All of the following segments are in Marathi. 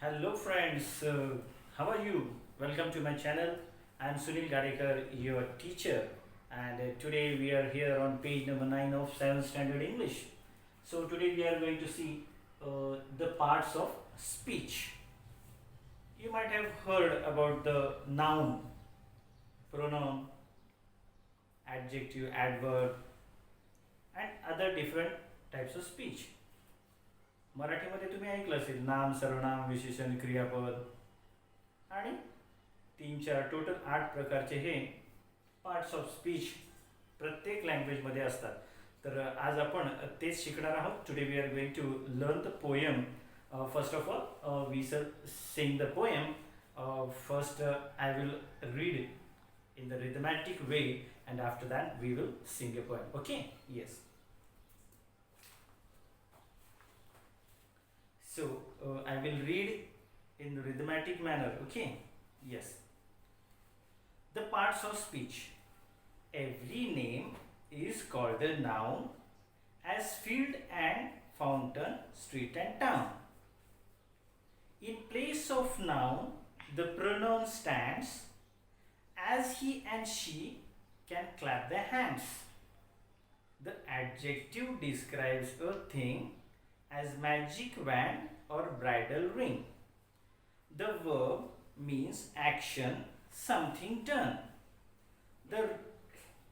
Hello friends, how are you? Welcome to my channel. I am Sunil Gadekar, your teacher, and today we are here on page number 9 of 7th standard English. So today we are going to see the parts of speech. You might have heard about the noun, pronoun, adjective, adverb, and other different types of speech. मराठीमध्ये तुम्ही ऐकलं असेल नाम, सर्वनाम, विशेषण, क्रियापद आणि 3-4 टोटल 8 प्रकारचे हे पार्ट्स ऑफ स्पीच प्रत्येक लँग्वेजमध्ये असतात. तर आज आपण तेच शिकणार आहोत. Today we are going to learn the poem. First of all we shall sing the poem. First I will read in the rhythmatic way, and after that we will sing a poem. Okay? Yes. So I will read in rhythmatic manner. Okay? Yes. The parts of speech. Every name is called a noun, as field and fountain, street and town. In place of noun, the pronoun stands, as he and she can clap their hands. The adjective describes a thing as magic wand or bridal ring. The verb means action, something done. The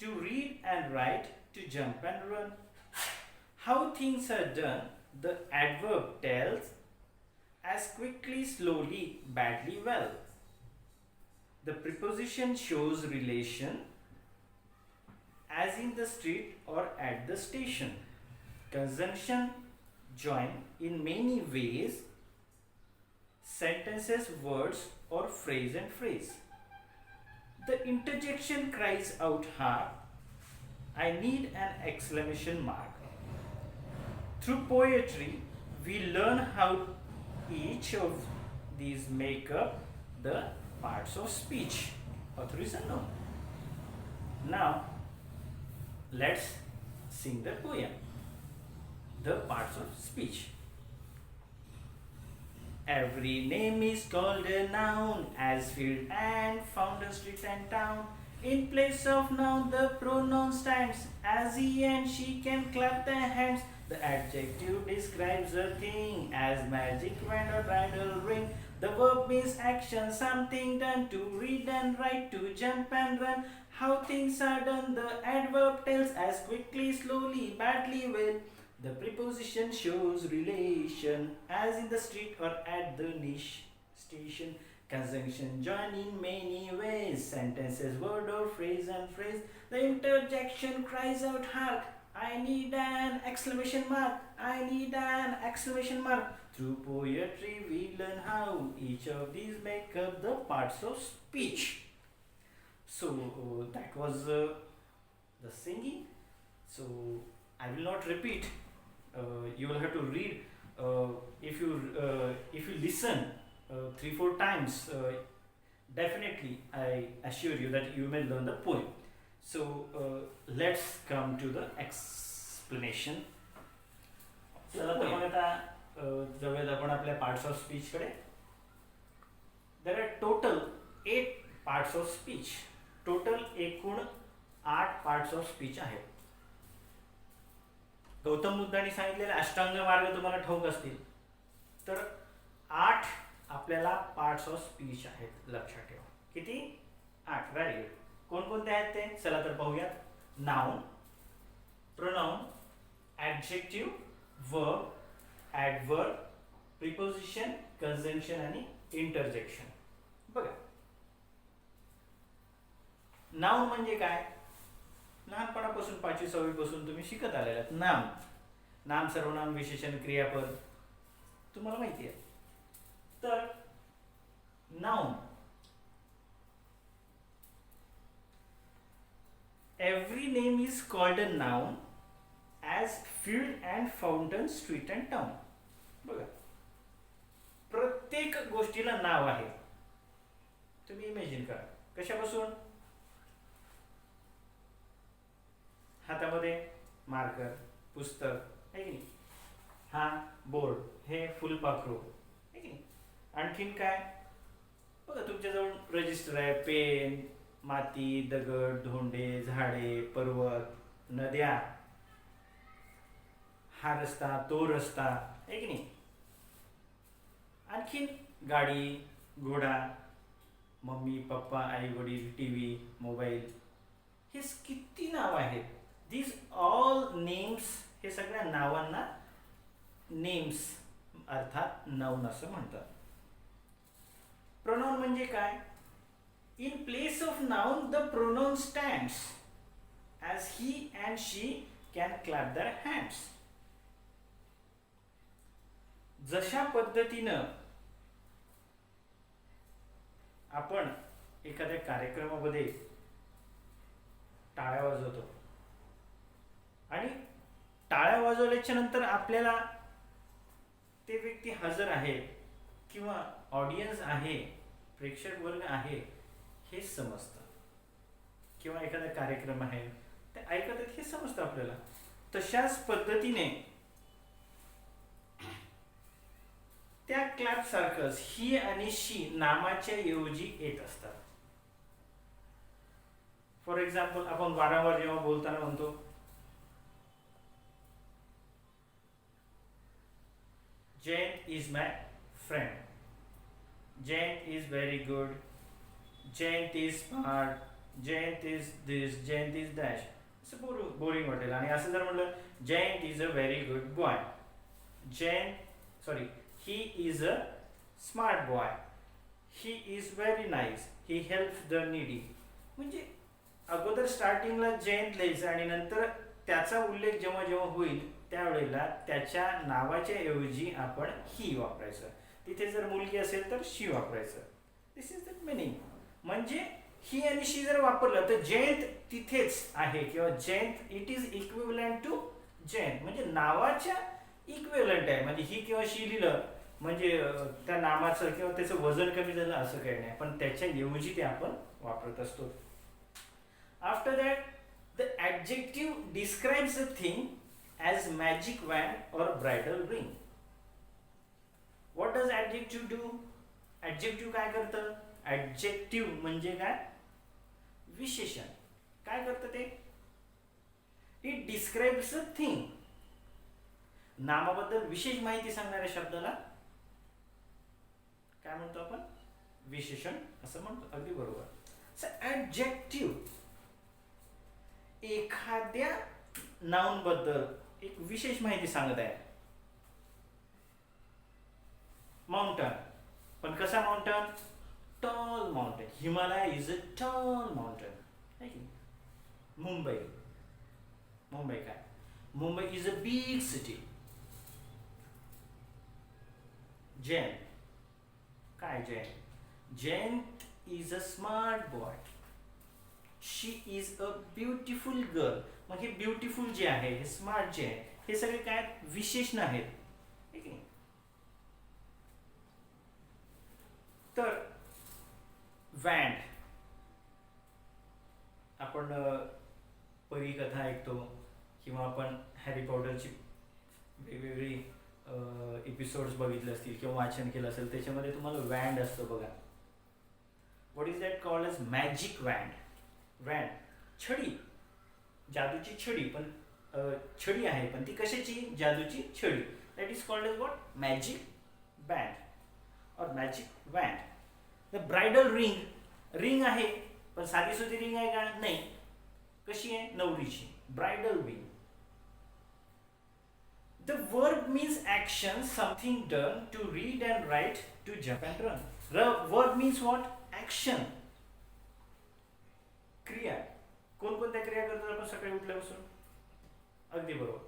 to read and write, to jump and run. How things are done, the adverb tells, as quickly, slowly, badly, well. The preposition shows relation, as in the street or at the station. Conjunction join in many ways sentences, words, or phrase and phrase. The interjection cries out hard, I need an exclamation mark. Through poetry, we learn how each of these make up the parts of speech. Author is unknown. Now, let's sing the poem. The parts of speech. Every name is called a noun, as field and fountain, street and town. In place of noun, the pronoun stands, as he and she can clap their hands. The adjective describes a thing, as magic wand or bridal ring. The verb means action, something done, to read and write, to jump and run. How things are done, the adverb tells, as quickly, slowly, badly, well. The preposition shows relation, as in the street or at the niche station. Conjunction join in many ways, sentences, word or phrase and phrase. The interjection cries out hark, I need an exclamation mark, I need an exclamation mark. Through poetry we learn how each of these make up the parts of speech. So that was the singing. So I will not repeat. You will have to read. If you listen 3-4 times, definitely I assure you that you may learn the poem. So let's come to the explanation. चला तर मग आता जाऊयात आपण आपल्या पार्ट्स ऑफ स्पीच कडे. There are total 8 parts of speech. Total एकूण 8 पार्ट्स ऑफ स्पीच आहेत. गौतम बुद्धांनी सांगितलेले अष्टांग मार्ग तुम्हाला ठाऊक असतील. तर 8 आपल्याला पार्ट्स ऑफ स्पीच आहेत, लक्षात ठेवा. किती? 8. Very good. कोणकोणते आहेत ते? चला तर पाहूयात. Noun, pronoun, adjective, verb, adverb, preposition, conjunction आणि इंटरजेक्शन. बघा, नाउन म्हणजे काय? लहानपणापासून 5वी-6वी पासून तुम्ही शिकत आलेला आहात. नाम, सर्वनाम, विशेषण, क्रियापद तुम्हाला माहिती आहे. तर noun, every name is called a noun, as field and fountain, street and town. बघा, प्रत्येक गोष्टीला नाव आहे. तुम्ही इमॅजिन करा. कशापासून? हातामध्ये मार्कर, पुस्तक आहे की नाही, हा बोर्ड, हे फुलपाखरू आहे की नाही, आणखीन काय? बघा तुमच्याजवळ रजिस्टर आहे, पेन, माती, दगड, धोंडे, झाडे, पर्वत, नद्या, हा रस्ता, तो रस्ता, आहे की नाही? आणखीन गाडी, घोडा, मम्मी पप्पा, आई वडील, टी व्ही, मोबाईल, हे किती नाव आहेत. दीज ऑल नेम्स, हे सगळ्या नावांना नेम्स अर्थात नाउन असं म्हणतात. प्रोनाउन म्हणजे काय? In place of noun the pronoun stands as he and she can clap their hands. जशा पद्धतीनं आपण एखाद्या कार्यक्रमामध्ये टाळ्या वाजवतो आणि टाळ्या वाजवल्याच्या नंतर आपल्याला ते व्यक्ती हजर आहे किंवा ऑडियन्स आहे, प्रेक्षक वर्ग आहे, हे समजतं. किंवा एखादा कार्यक्रम आहे ते ऐकत आहेत हे समजतं आपल्याला. तशाच पद्धतीने त्या क्लॅप सारखंच ही आणि शी नामाच्या ऐवजी येत असतात. फॉर एक्झाम्पल आपण वारंवार जेव्हा बोलताना म्हणतो Jayant is my friend, Jayant is very good, Jayant is smart, Jayant is this, Jayant is dash, असं बोरिंग वाटेल. आणि असं जर म्हटलं Jayant is a very good boy, he is a smart boy, he is very nice, he helps the needy. म्हणजे अगोदर स्टार्टिंगला जयंत लिहायचं आणि नंतर त्याचा उल्लेख जेव्हा जेव्हा होईल त्यावेळेला त्याच्या नावाच्या ऐवजी आपण ही वापरायचं. तिथे जर मुलगी असेल तर शी वापरायचं. दिस इज द मिनिंग. म्हणजे ही आणि शी जर वापरलं तर जयंत तिथेच आहे किंवा Jayant it is equivalent to Jayant, म्हणजे नावाच्या इक्विव्हलंट आहे. म्हणजे ही किंवा शी लिहिलं म्हणजे त्या नामाचं किंवा त्याचं वजन कमी झालं असं काही नाही, पण त्याच्या ऐवजी ते आपण वापरत असतो. After that the adjective describes a thing as magic wand or bridal ring. What does adjective do? Adjective काय करतं? ॲडजेक्टिव्ह म्हणजे काय? विशेषण. काय करतं ते? It describes a thing. नामाबद्दल विशेष माहिती सांगणाऱ्या शब्दाला काय म्हणतो आपण? विशेषण असं म्हणतो. अगदी बरोबर. ॲडजेक्टिव्ह एखाद्या नाउन बद्दल एक विशेष माहिती सांगत आहे. माउंटन, पण कसा mountain? Tall mountain. Himalaya is a tall mountain. है की? मुंबई, मुंबई काय? Mumbai is a big city. Jayant काय? Jayant, Jayant is a smart boy. She is a beautiful girl. मग हे ब्युटिफुल जे आहे, हे स्मार्ट जे आहे, हे सगळे काय विशेषण आहेत. ठीक आहे. तर वॅन्ड, आपण परी कथा ऐकतो किंवा आपण हॅरी पॉटरची वेगवेगळी एपिसोड्स बघितले असतील किंवा वाचन केलं असेल, त्याच्यामध्ये तुम्हाला वॅन्ड असतं बघा. What is that called as magic wand. Wand छडी, जादूची छडी, पण छडी आहे पण ती कशाची? जादूची छडी. That is called as what? Magic band or magic wand. The bridal ring, ring आहे पण साधी सुधी रिंग आहे का? नाही. कशी आहे? नवरीची. Bridal ring. The verb means action, something done to read and write, to jump and run. The verb means what? Action. क्रिया. कोणकोणत्या क्रिया करतो आपण सकाळी उठल्यापासून? अगदी बरोबर.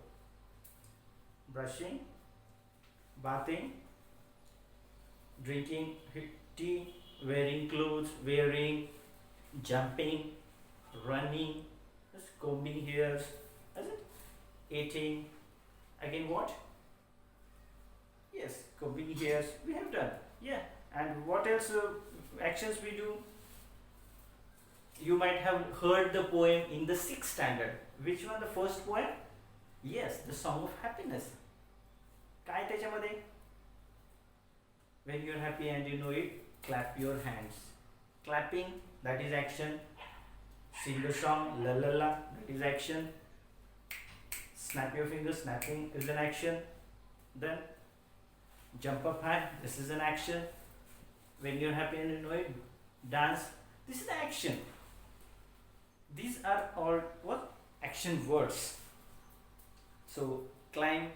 Brushing, bathing, drinking tea, wearing clothes, wearing, jumping, running, combing hairs, is it? Eating. Again what? Yes, combing hairs we have done. Yeah. And what else actions we do? You might have heard the poem in the 6th standard. Which one? The first poem? Yes, the Song of Happiness. काय त्याच्यामध्ये? When you're happy and you know it, clap your hands. Clapping, that is action. Sing a song, la la la, that is action. Snap your fingers, snapping is an action. Then jump up high, this is an action. When you're happy and you know it, dance, this is the action. These are all what? Action words. So climb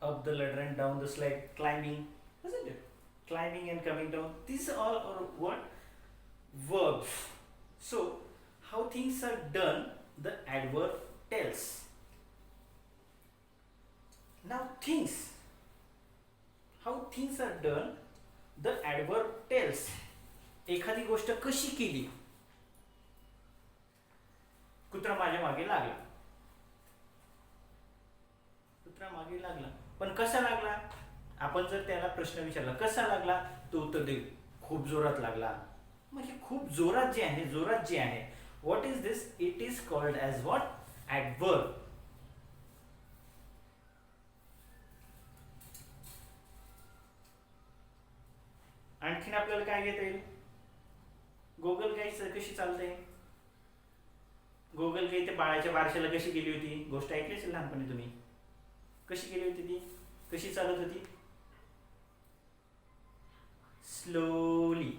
up the ladder and down the slide, climbing, isn't it? Climbing and coming down, these all are what? Verbs. So how things are done, the adverb tells. Now things, how things are done, the adverb tells. एखादी गोष्ट कशी केली. कुत्रा माझ्या मागे लागला. कुत्रा मागे लागला, पण कसा लागला? आपण जर त्याला प्रश्न विचारला कसा लागला, तो उत्तर देईल खूप जोरात लागला. म्हणजे खूप जोरात जे आहे, जोरात जे आहे, what is this? It is called as what? Adverb. आणखीन आपल्याला काय घेता येईल? गोगल गाई कशी चालते? गोगल गाई त्या बाळाच्या बारशाला कशी गेली होती? गोष्ट ऐकली असेल लहानपणी तुम्ही. कशी गेली होती ती? कशी चालत होती? स्लोली.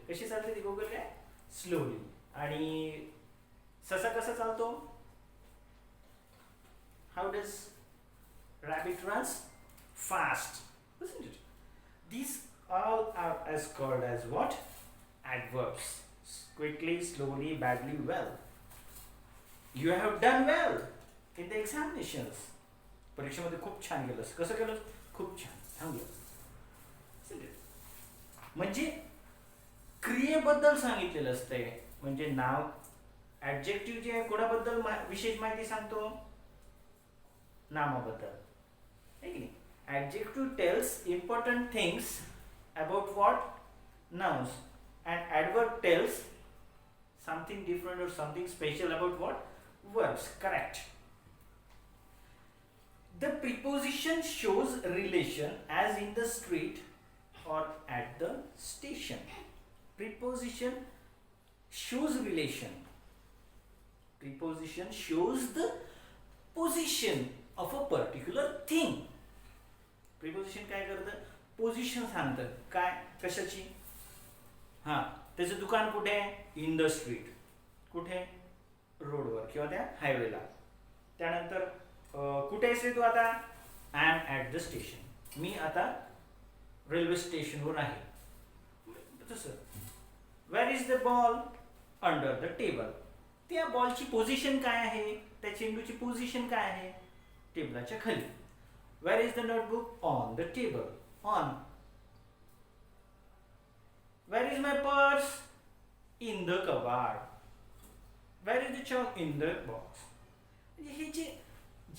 कशी चालते ती गोगल गाय? स्लोली. आणि ससा कसा चालतो? How does rabbit runs? Fast. Isn't it? These all are as called as what? Adverbs. Quickly, slowly, badly, well. You have done well in the examinations. परीक्षेमध्ये खूप छान केलंस. कसं केलंस? खूप छान. चांगलं. म्हणजे क्रियेबद्दल सांगितलेलं असतंय. म्हणजे नाव, ऍडजेक्टिव्ह जे आहे कोणाबद्दल विशेष माहिती सांगतो? नामाबद्दल. है की नाही? Adjective tells important things about what? Nouns. And adverb tells something different or something special about what? Verbs. Correct. The preposition shows relation as in the street or at the station. Preposition shows relation. Preposition shows the position of a particular thing. Preposition काय करतं? पोझिशन सांगतं. काय? कशाची? हां, त्याचं दुकान कुठे आहे? In the street. कुठे? रोडवर किंवा त्या हायवेला. त्यानंतर कुठे आहेस तू आता? I am at the station. मी आता रेल्वे स्टेशनवर आहे. तसं where is the ball? Under the table. त्या बॉलची पोझिशन काय आहे? त्या चेंडूची पोझिशन काय आहे? टेबलाच्या खाली. Where is the notebook? On the table. On. Where is my purse? In the cupboard. Where is the chalk? In the box. हे जे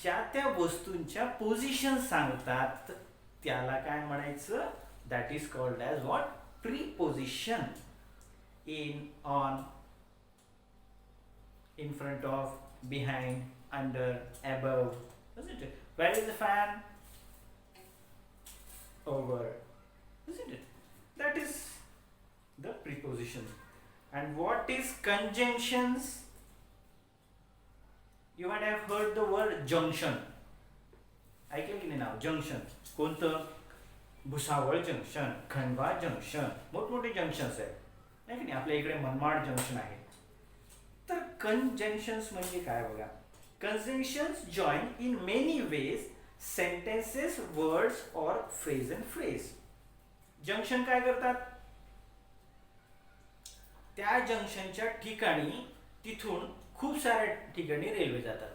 ज्या त्या वस्तूंच्या पोझिशन सांगतात त्याला काय म्हणायचं? That is called as what? Preposition. In, on, in front of, behind, under, above. Isn't it? Where is the fan? Over. Isn't it? That is the preposition. And what is conjunctions? You might have heard the word junction. ऐकलं की नाही नाव? जंक्शन. कोणतं? भुसावळ जंक्शन, खंडवा जंक्शन, मोठमोठे जंक्शन्स आहेत. नाही की नाही? आपल्या इकडे मनमाड जंक्शन आहे. तर कंजंक्शन्स म्हणजे काय बघा? Conjunctions join in many ways sentences, words or phrase and phrase. Junction काय करतात? त्या जंक्शनच्या ठिकाणी तिथून खूप साऱ्या ठिकाणी रेल्वे जातात.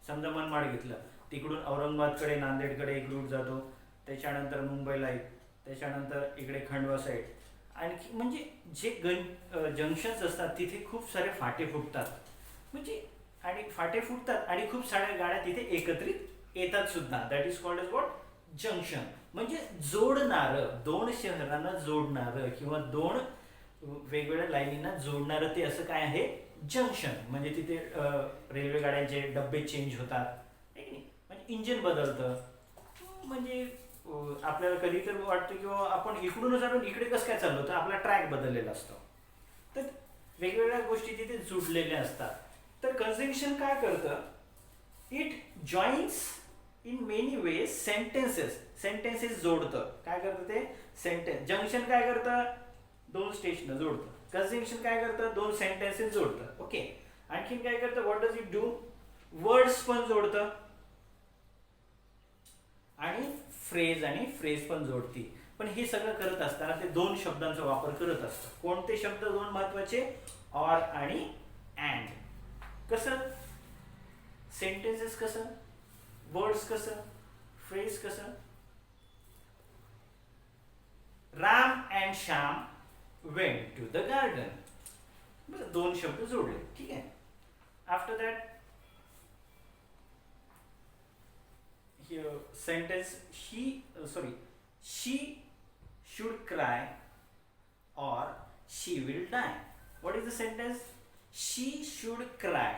समजा मनमाड घेतलं, तिकडून औरंगाबादकडे, नांदेडकडे एक रूट जातो, त्याच्यानंतर मुंबईला एक, त्याच्यानंतर इकडे खंडवा साईड. आणखी म्हणजे जे जंक्शन्स असतात तिथे खूप सारे फाटे फुटतात. म्हणजे आणि फाटे फुटतात आणि खूप साऱ्या गाड्या तिथे एकत्रित येतात सुद्धा. That is called as what? Junction. म्हणजे जोडणारं, दोन शहरांना जोडणारं किंवा दोन वेगवेगळ्या लाईनींना जोडणारं ते असं काय आहे? जंक्शन. म्हणजे तिथे रेल्वे गाड्यांचे डब्बे चेंज होतात. म्हणजे इंजिन बदलतं. म्हणजे आपल्याला कधी तर वाटतं की आपण इकडूनच आणून इकडे कसं काय चाललो, तर आपला ट्रॅक बदललेला असतो. तर वेगवेगळ्या गोष्टी तिथे जुडलेल्या असतात. तर कंजंक्शन काय करतं, it joins in many ways sentences जोडतं. काय करतं ते, सेंटेन्स. जंक्शन काय करतं, दोन स्टेशन जोडतं. कंजंक्शन काय करतं, दोन सेंटेन्सेस जोडतं. ओके. आणखीन काय करतं, what does it do, words पण जोडतं आणि फ्रेज पण जोडती. पण हे सगळं करत असताना ते दोन शब्दांचा वापर करत असतं. कोणते शब्द दोन महत्वाचे, ऑर आणि अँड. कसं, सेंटेन्सेस कसं, वर्ड्स कसं, फ्रेज कसं. Ram and Shyam went to the garden. दोन शब्द जोडले. ठीक आहे. After that sentence, she should cry or she will die. What is the sentence, she should cry.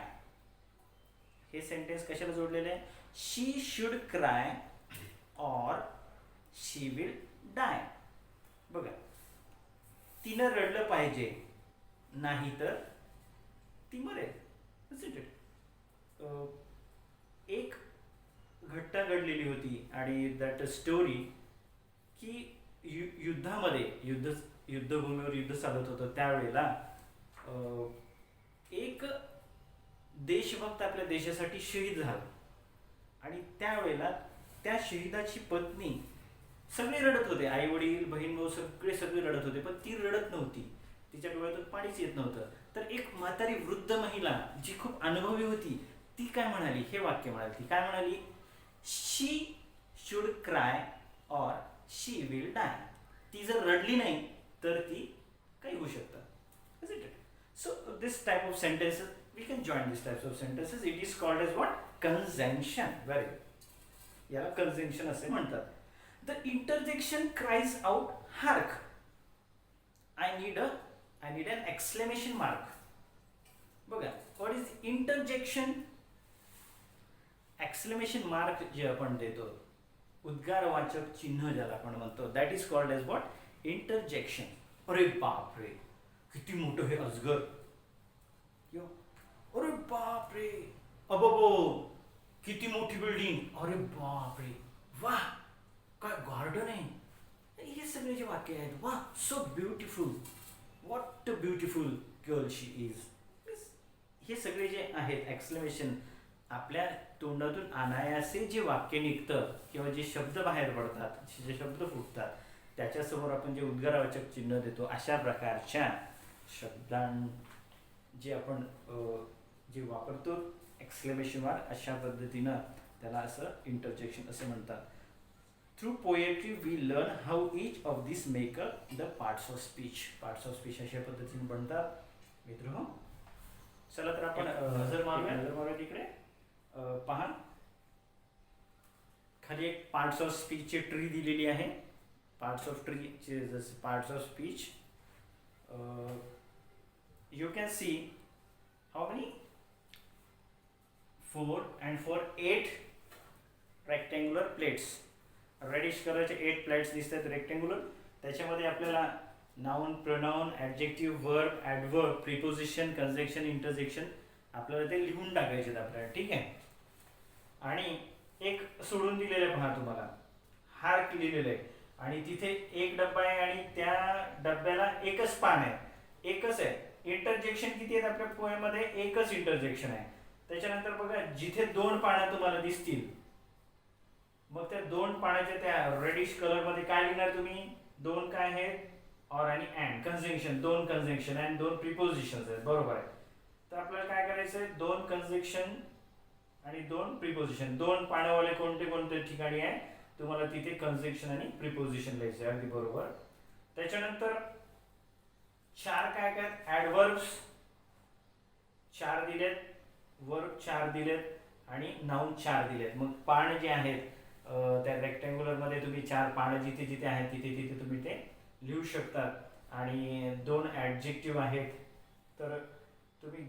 हे सेंटेन्स कशाला जोडलेले आहे, she should cry or she will die. बघा, तिनं रडलं पाहिजे, नाही तर ती मरेल. एक घटना घडलेली होती आणि दॅट स्टोरी की युद्धामध्ये युद्धभूमीवर युद्ध चालत होतं त्यावेळेला एक देशभक्त आपल्या देशासाठी शहीद झाला आणि त्यावेळेला त्या शहीदाची पत्नी, सगळे रडत होते, आई वडील बहीण भाऊ सगळे रडत होते, पण ती रडत नव्हती, तिच्या डोळ्यातून पाणीच येत नव्हतं. तर एक म्हातारी वृद्ध महिला जी खूप अनुभवी होती, ती काय म्हणाली, हे वाक्य म्हणाली. ती काय म्हणाली, she should cry or she will die. ती जर रडली नाही तर ती काही होऊ शकतं. Isn't it? So this type of sentences, we can join these types of sentences. It is called as what? Conjunction. Very good. याला conjunction असे म्हणतात. The interjection cries out, hark. I need an exclamation mark. बघा, what is interjection? Exclamation mark जे आपण देतो, उद्गारवाचक चिन्ह ज्याला आपण म्हणतो, that is called as what, interjection. अरे बाप रे, किती मोठं हे अजगर, अरे बाप रे, अबो किती मोठी बिल्डिंग, अरे बाप रे, वाह काय गार्डन आहे. हे सगळे जे वाक्य आहेत, वाह so beautiful, what a beautiful girl she is. हे सगळे जे आहेत एक्सक्लेमेशन, आपल्या तोंडातून अनायासे जे वाक्य निघतं किंवा जे शब्द बाहेर पडतात, जे शब्द फुटतात, त्याच्यासमोर आपण जे उद्गारवाचक चिन्ह देतो, अशा प्रकारच्या शब्दां जे आपण जे वापरतो एक्सक्लेमेशन मार्क, अशा पद्धतीनं त्याला असं इंटरजेक्शन असे म्हणतात. Through poetry we learn how each of this make up the parts of speech. Parts of speech अशा पद्धतीने बनतात. मित्र, चला तर आपण नजर मारूया तिकडे. पहा, खाली एक पार्ट्स ऑफ स्पीचची ट्री दिलेली आहे. पार्ट्स ऑफ ट्रीचे जसे parts of speech, you can see how many 4 and 4 8 rectangular plates. Reddish कलरचे 8 प्लेट्स दिसतात रेक्टँग्युलर. त्याच्यामध्ये आपल्याला noun, pronoun, adjective, verb, adverb, preposition, conjunction, interjection आपल्याला ते लिहून टाकायचे आपल्याला. ठीक आहे. आणि एक सोडून दिलेलं आहे, पहा तुम्हाला हार्क लिहिलेलं आहे आणि तिथे एक डब्बा आहे आणि त्या डब्याला एकच पान आहे, एकच आहे. इंटरजेक्शन किती आहेत आपल्या पोएमध्ये, एकच इंटरजेक्शन आहे. त्याच्यानंतर बघा, जिथे 2 पानं तुम्हाला दिसतील, मग त्या 2 पानाच्या त्या रेडिश कलर मध्ये काय लिहिणार तुम्ही, 2 काय आहेत, ऑर आणि अँड. कंजंक्शन, 2 कंजंक्शन आणि 2 प्रिपोजिशन्स आहेत, बरोबर आहे. तर आपल्याला काय करायचं आहे, 2 कंजंक्शन आणि 2 प्रिपोजिशन. 2 पानावाले कोणते कोणते ठिकाणी आहे, तुम्हाला तिथे कंजंक्शन आणि प्रिपोजिशन लिहायचे, अगदी बरोबर. त्याच्यानंतर 4 काय काय, ॲडवर्ब्स 4 दिलेत, वर्ब 4 दिलेत आणि नाउन 4 दिलेत. मग पान जे आहेत त्या रेक्टँग्युलर मध्ये तुम्ही 4 पानं जिथे जिथे आहेत तिथे तिथे तुम्ही ते लिहू शकतात. आणि 2 ॲडजेक्टिव्ह आहेत, तर तुम्ही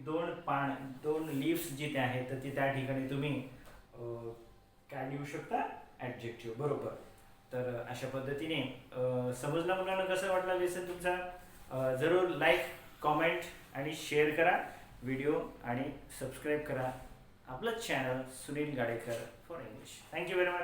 2 लीव्स जिथे आहेत तर त्या ठिकाणी तुम्ही काय लिहू शकता, ॲडजेक्टिव्ह, बरोबर. तर अशा पद्धतीने समजलं मुलांना कसं वाटलं लेसन तुमचा. जरूर लाईक, कॉमेंट आणि शेअर करा व्हिडिओ आणि सबस्क्राईब करा आपलं channel Sunil Gadekar for English. Thank you very much.